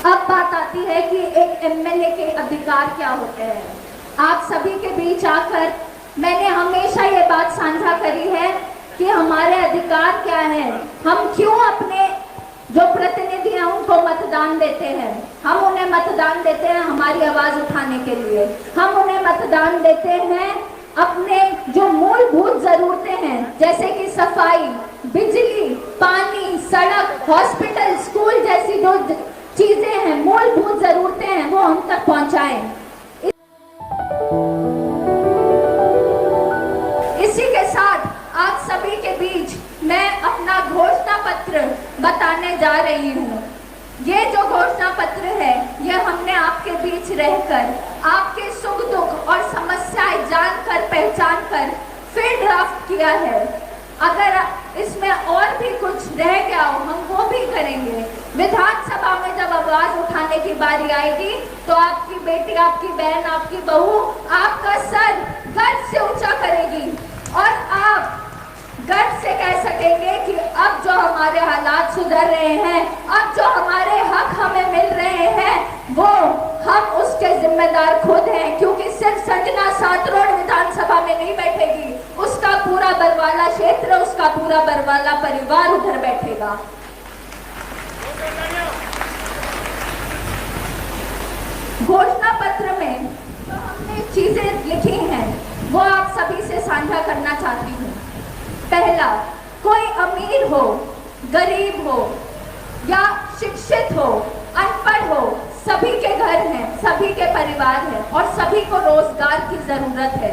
अब बात आती है कि एक एमएलए के अधिकार क्या होते हैं। आप सभी के बीच आकर मैंने हमेशा ये बात साझा करी है कि हमारे अधिकार क्या हैं, हम क्यों अपने जो प्रतिनिधि हैं उनको मतदान देते हैं। हम उन्हें मतदान देते हैं हमारी आवाज उठाने के लिए, हम उन्हें मतदान देते हैं अपने जो मूलभूत जरूरतें हैं जैसे कि सफाई, बिजली, पानी, सड़क, हॉस्पिटल, स्कूल जैसी जो चीजें हैं, मूलभूत जरूरतें हैं, वो हम तक पहुंचाएं। इसी के साथ आप सभी के बीच मैं अपना घोषणा पत्र बताने जा रही हूँ। ये जो घोषणा पत्र है ये हमने आपके बीच रहकर आपके सुख दुख और समस्याएं जानकर पहचान कर फिर ड्राफ्ट किया है। अगर इसमें और भी कुछ रह गया हो हम वो भी करेंगे। विधानसभा में जब आवाज उठाने की बारी आएगी तो आपकी बेटी, आपकी बहन, आपकी बहू आपका सर गर्व से ऊंचा करेगी और आप गर्व से कह सकेंगे कि अब जो हमारे हालात सुधर रहे हैं, अब जो हमारे हक हमें मिल रहे हैं, वो हम उसके जिम्मेदार खुद हैं। क्योंकि सिर्फ संजना सातरोड विधानसभा में नहीं बैठेगी, उसका पूरा बरवाला क्षेत्र, उसका पूरा बरवाला परिवार उधर बैठेगा। घोषणा पत्र में जो हमने चीजें लिखी हैं वो आप सभी से साझा करना चाहती हूँ। पहला, कोई अमीर हो, गरीब हो या शिक्षित हो, अनपढ़ हो, सभी के घर हैं, सभी के परिवार हैं और सभी को रोजगार की जरूरत है।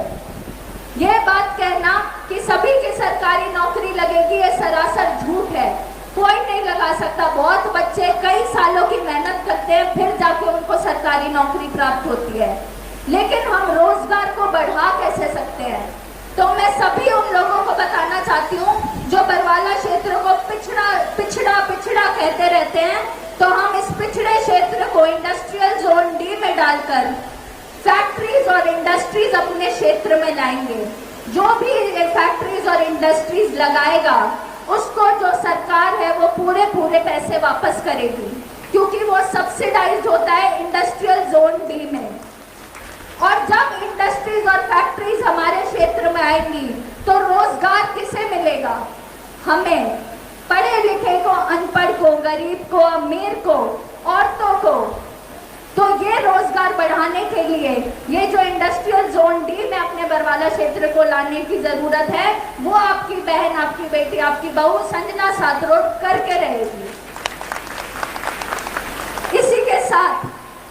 ये बात कहना कि सभी की सरकारी नौकरी लगेगी ये सरासर झूठ है। कोई नहीं लगा सकता। बहुत बच्चे कई सालों की मेहनत करते हैं फिर जाके उनको सरकारी नौकरी प्राप्त होती है। लेकिन हम रोजगार को बढ़ा कैसे सकते हैं? तो मैं सभी उन लोगों को बताना चाहती हूँ जो बरवाला क्षेत्र को पिछड़ा पिछड़ा पिछड़ा कहते रहते हैं, तो हम इस पिछड़े क्षेत्र को इंडस्ट्रियल जोन डी में डालकर फैक्ट्रीज और इंडस्ट्रीज अपने क्षेत्र में लाएंगे। जो भी फैक्ट्रीज और इंडस्ट्रीज लगाएगा उसको जो सरकार है वो पूरे पैसे वापस करेगी, क्योंकि वो सब्सिडाइज होता है इंडस्ट्रियल जोन डी में। और जब इंडस्ट्रीज और फैक्ट्रीज हमारे क्षेत्र में आएंगी तो रोजगार किसे मिलेगा? हमें, पढ़े लिखे को, अनपढ़ को, गरीब को, अमीर को, औरतों को। तो ये रोजगार बढ़ाने के लिए ये जो इंडस्ट्रियल जोन डी में अपने बरवाला क्षेत्र को लाने की जरूरत है वो आपकी बहन, आपकी बेटी, आपकी बहू संजना सातरोड करके रहेगी। इसी के साथ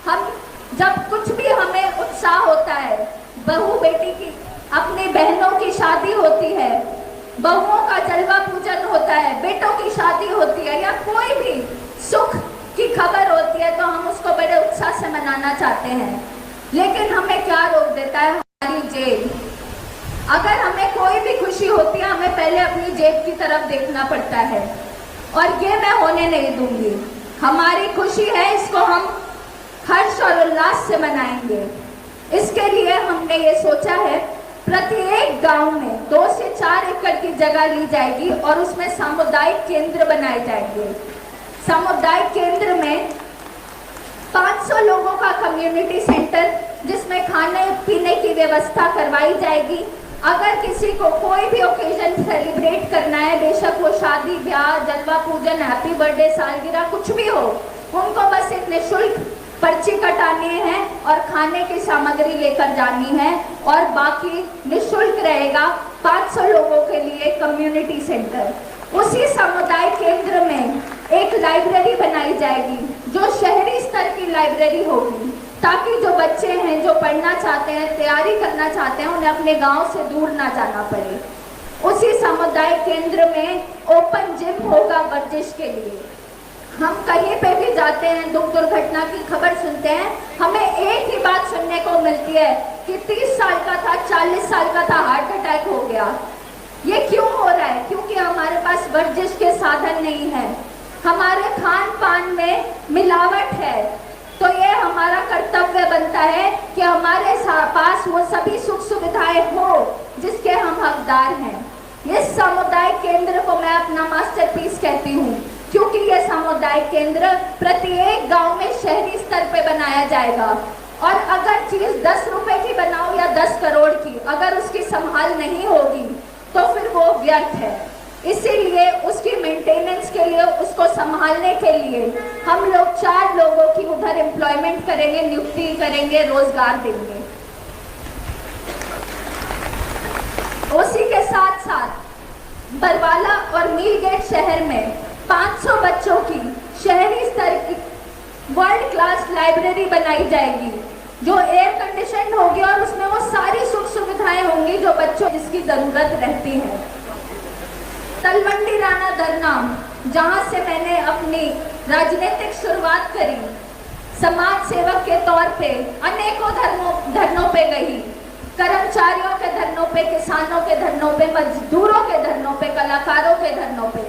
हम जब कुछ भी हमें उत्साह होता है, बहू बेटी की, अपनी बहनों की शादी होती है, बहुओं का जलवा पूजन होता है, बेटों की शादी होती है या कोई भी सुख की खबर होती है तो हम उसको बड़े उत्साह से मनाना चाहते हैं। लेकिन हमें क्या रोक देता है? हमारी जेब। अगर हमें कोई भी खुशी होती है हमें पहले अपनी जेब की तरफ देखना पड़ता है और ये मैं होने नहीं दूंगी। हमारी खुशी है, इसको हम हर्ष और उल्लास से मनाएंगे। इसके लिए हमने ये सोचा है प्रत्येक गांव में 2 से 4 एकड़ की जगह ली जाएगी और उसमें सामुदायिक केंद्र बनाए जाएंगे। सामुदायिक केंद्र में 500 लोगों का कम्युनिटी सेंटर जिसमें खाने पीने की व्यवस्था करवाई जाएगी। अगर किसी को कोई भी ओकेजन सेलिब्रेट करना है, बेशक वो शादी, ब्याह, जलवा पूजन, हैप्पी बर्थडे, सालगिरह कुछ भी हो, उनको बस एक निःशुल्क पर्ची कटानी है और खाने की सामग्री लेकर जानी है और बाकी निःशुल्क रहेगा 500 लोगों के लिए कम्युनिटी सेंटर। उसी सामुदायिक केंद्र में एक लाइब्रेरी बनाई जाएगी जो शहरी स्तर की लाइब्रेरी होगी, ताकि जो बच्चे हैं जो पढ़ना चाहते हैं, तैयारी करना चाहते हैं, उन्हें अपने गांव से दूर ना जाना पड़े। उसी सामुदायिक केंद्र में ओपन जिम होगा वर्जिश के लिए। हम कहीं पे भी जाते हैं, दुख दुर्घटना की खबर सुनते हैं, हमें एक ही बात सुनने को मिलती है कि 30 साल का था, 40 साल का था, हार्ट अटैक हो गया। ये क्यों हो रहा है? क्योंकि हमारे पास वर्जिश के साधन नहीं है, हमारे खान पान में मिलावट है। तो ये हमारा कर्तव्य बनता है कि हमारे पास वो सभी सुख सुविधाएं हो जिसके हम हकदार हैं। इस सामुदायिक केंद्र को मैं अपना मास्टरपीस कहती हूँ। क्योंकि ये सामुदायिक केंद्र प्रत्येक गांव में शहरी स्तर पे बनाया जाएगा। और अगर चीज 10 रुपए की बनाओ या 10 करोड़ की, अगर उसकी संभाल नहीं होगी तो फिर वो व्यर्थ है। इसीलिए उसकी मेंटेनेंस के लिए, उसको संभालने के लिए हम लोग 4 लोगों की उधर एम्प्लॉयमेंट करेंगे, नियुक्ति करेंगे, रोजगार देंगे। उसी के साथ साथ बरवाला और नीलगेट शहर में 500 बच्चों की शहरी स्तर की वर्ल्ड क्लास लाइब्रेरी बनाई जाएगी, जो एयर कंडीशन होगी और उसमें वो सारी सुख सुविधाएं होंगी जो बच्चों जिसकी जरूरत रहती है। तलवंडी राणा दरनाम, जहां से मैंने अपनी राजनीतिक शुरुआत करी, समाज सेवक के तौर पे अनेकों धरनों पे गई, कर्मचारियों के धरनों पे, किसानों के धरनों पे, मजदूरों के धरनों पे, कलाकारों के धरनों पे,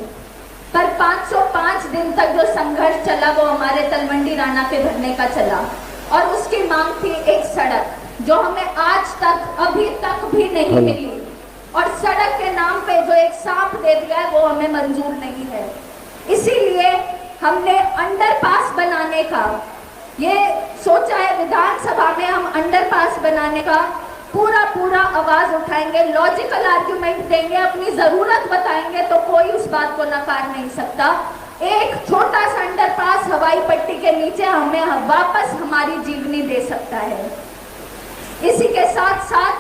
पर 505 दिन तक जो संघर्ष चला वो हमारे तलवंडी राणा के धरने का चला। और उसकी मांग थी एक सड़क, जो हमें आज तक अभी तक भी नहीं मिली। और सड़क के नाम पे जो एक सांप दे दिया है वो हमें मंजूर नहीं है। इसीलिए हमने अंडरपास बनाने का ये सोचा है। विधानसभा में हम अंडरपास बनाने का पूरा आवाज उठाएंगे, लॉजिकल आर्गुमेंट देंगे, अपनी जरूरत बताएंगे तो कोई उस बात को नकार नहीं सकता। एक छोटा सा अंडरपास हवाई पट्टी के नीचे हमें वापस हमारी जीवनी दे सकता है। इसी के साथ साथ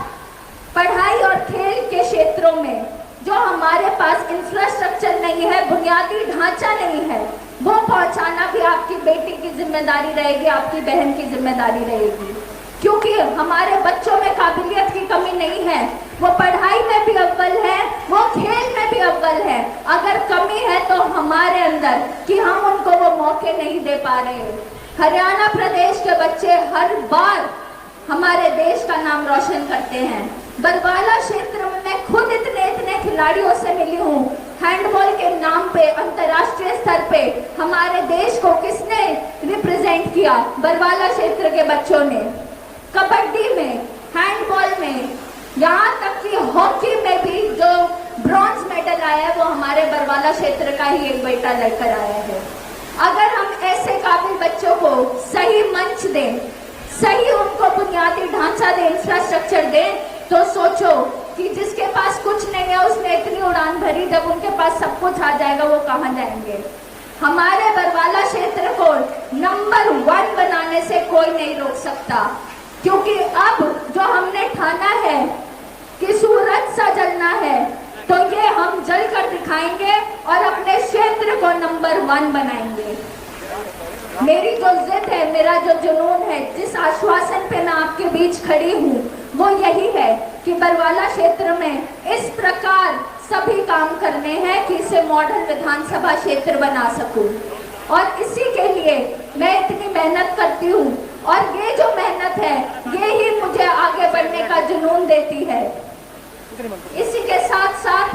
पढ़ाई और खेल के क्षेत्रों में जो हमारे पास इंफ्रास्ट्रक्चर नहीं है, बुनियादी ढांचा नहीं है, वो पहुंचाना भी आपकी बेटी की जिम्मेदारी रहेगी, आपकी बहन की जिम्मेदारी रहेगी। क्योंकि हमारे बच्चों में काबिलियत की कमी नहीं है, वो पढ़ाई में भी अव्वल है, वो खेल में भी अव्वल है। अगर कमी है तो हमारे अंदर कि हम उनको वो मौके नहीं दे पा रहे। हरियाणा प्रदेश के बच्चे हर बार हमारे देश का नाम रोशन करते हैं। बरवाला क्षेत्र में मैं खुद इतने खिलाड़ियों से मिली हूँ। हैंडबॉल के नाम पे अंतर्राष्ट्रीय स्तर पे हमारे देश को किसने रिप्रेजेंट किया? बरवाला क्षेत्र के बच्चों ने। कबड्डी में, हैंडबॉल में, यहाँ तक कि हॉकी में भी जो ब्रॉन्ज मेडल आया है वो हमारे बरवाला क्षेत्र का ही एक बेटा लेकर आया है। अगर हम ऐसे काबिल बच्चों को सही मंच दें, सही उनको बुनियादी ढांचा दें, इंफ्रास्ट्रक्चर दें, तो सोचो कि जिसके पास कुछ नहीं है उसने इतनी उड़ान भरी, जब उनके पास सब कुछ आ जाएगा वो कहाँ जाएंगे? हमारे बरवाला क्षेत्र को नंबर 1 बनाने से कोई नहीं रोक सकता, क्योंकि अब जो हमने ठाना है कि सूरज सा जलना है, तो ये हम जल कर दिखाएंगे और अपने क्षेत्र को नंबर 1 बनाएंगे। मेरी जो जिद है, मेरा जो जुनून है, जिस आश्वासन पे मैं आपके बीच खड़ी हूँ, वो यही है कि बरवाला क्षेत्र में इस प्रकार सभी काम करने हैं कि इसे मॉडल विधानसभा क्षेत्र बना सकूं। और इसी के लिए मैं इतनी मेहनत करती हूँ, और ये जो मेहनत है ये ही मुझे आगे बढ़ने का जुनून देती है। इसी के साथ साथ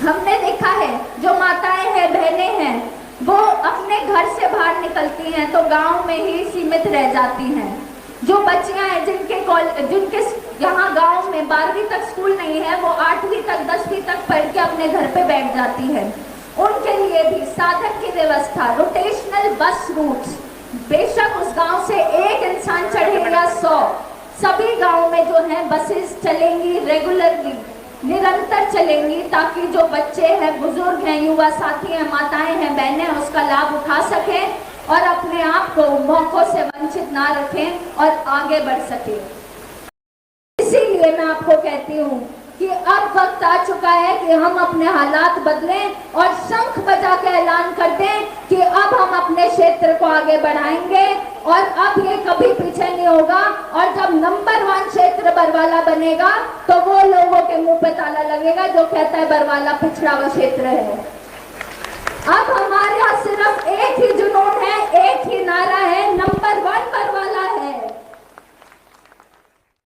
हमने देखा है जो माताएं हैं, बहनें हैं, वो अपने घर से बाहर निकलती हैं तो गांव में ही सीमित रह जाती हैं। जो बच्चियां हैं जिनके यहाँ गांव में 12वीं तक स्कूल नहीं है, वो 8वीं तक 10वीं तक पढ़ के अपने घर पे बैठ जाती हैं। उनके लिए भी साधन की व्यवस्था, रोटेशनल बस रूट्स, बेशक उस गांव से एक इंसान चढ़े या 100, सभी गांव में जो है बसेस चलेंगी, रेगुलरली निरंतर चलेंगी, ताकि जो बच्चे हैं, बुजुर्ग हैं, युवा साथी हैं, माताएं हैं, बहनें उसका लाभ उठा सकें और अपने आप को मौकों से वंचित ना रखें और आगे बढ़ सके। इसीलिए मैं आपको कहती हूँ कि अब वक्त आ चुका है कि हम अपने हालात बदलें और शंख बजा के ऐलान कर दें कि अब हम अपने क्षेत्र को आगे बढ़ाएंगे और अब ये कभी पीछे नहीं होगा। और जब नंबर 1 क्षेत्र बरवाला बनेगा तो वो लोगों के मुंह पे ताला लगेगा जो कहता है बरवाला पिछड़ा हुआ क्षेत्र है। अब हमारे यहाँ सिर्फ एक ही जुनून है, एक ही नारा है, नंबर 1 बरवाला